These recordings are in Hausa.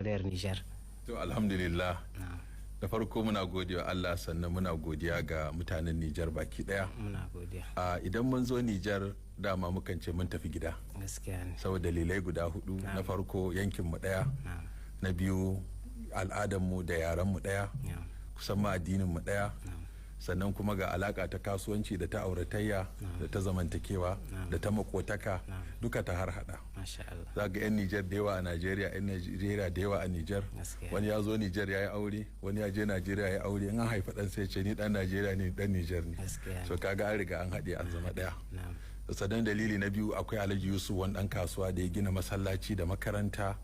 Nijar. To alhamdulillah. Da farko muna godiya Allah, sannan muna godiya ga mutanen Nijar baki daya. Muna godiya. Idan mun zo Nijar dama mukan ce mun tafi gida. Gaskiya ne. Saboda dalilai guda hudu. Na farko yankin mu daya. Na biyu al'adar mu da yaran mu daya. Kusan ma addinin mu daya. Sannan kuma ga alaka ta kasuwanci da ta auratayya da ta zamantakewa da ta makotaka duka ta har hada. Za ga 'yan Nijar da yawa a Najeriya, 'yan Najeriya da yawa a Nijar. Wani ya zo Nijar ya yi aure, wani ya je Najeriya ya yi aure, in an haifa dan sai ce ni dan Najeriya ne, dan Nijar ne. So kaga an riga an haɗe an zama ɗaya. Sannan dalili na biyu akwai Alhaji Yusuf, wani dan kasuwa da ya gina masallaci da makaranta.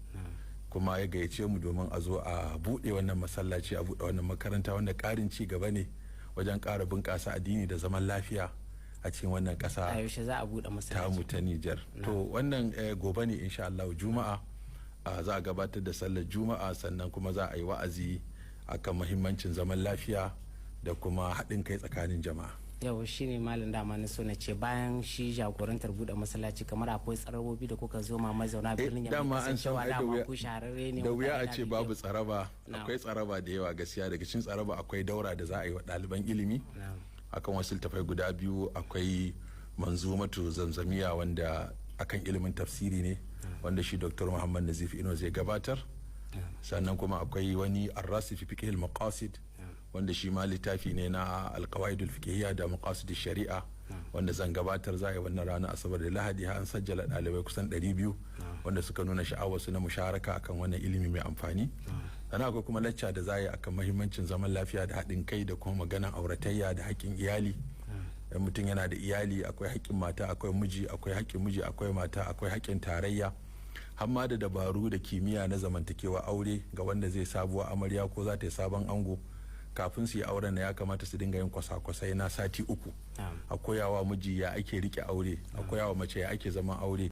Kuma ya gayyace mu domin a zo a buɗe wannan masallaci, a buɗe wannan makaranta, wanda ƙarin ci gaba ne wajen ƙara bunƙasa addini da zaman lafiya a cikin wannan ƙasa. A yaushe za a buɗe masallaci? Tamu ta Nijar. To wannan gobe ne insha Allah, Juma'a za a gabatar da sallar Juma'a, sannan kuma za a yi wa'azi akan muhimmancin zaman lafiya da kuma haɗin kai tsakanin jama'a. Yau shi ne malam dama na so na ce, bayan shi jagorantar buɗe masallaci kamar akwai tsarabobi da kuka zo ma mazauna birnin Yamai, dama an san ku shahararre ne da wuya a ce babu tsaraba. Akwai tsaraba da yawa gaskiya. Daga cikin tsaraba akwai daura da za a yi wa ɗaliban ilimi akan wasu littafai guda biyu. Akwai manzumatu zamzamiya wanda akan ilimin tafsiri ne, wanda shi Dr. Muhammad Nazif Ino zai gabatar. Sannan kuma akwai wani arrasi fi fiqhil maqasid, wanda shi ma littafi ne na alqawaidul fiqhiyya da maqasid shari'a, wanda zan gabatar za a yi wannan ranar Asabar da Lahadi. Har an sajjala ɗalibai kusan 200 wanda suka nuna sha'awar su na musharaka akan wannan ilimi mai amfani. Sannan akwai kuma lacca da za a yi akan muhimmancin zaman lafiya da haɗin kai da kuma maganan auratayya da haƙƙin iyali. Mutum yana da iyali, akwai haƙƙin mata, akwai miji, akwai haƙƙin miji, akwai mata, akwai haƙƙin tarayya. Hamma da dabaru da kimiyya na zamantakewa aure ga wanda zai sabuwa amarya ko za ta yi sabon ango. Kafin su yi auren na ya kamata su dinga yin kwasa-kwasai na sati 3. A koyawa miji ya ake rike aure, a koyawa mace ya ake zaman aure.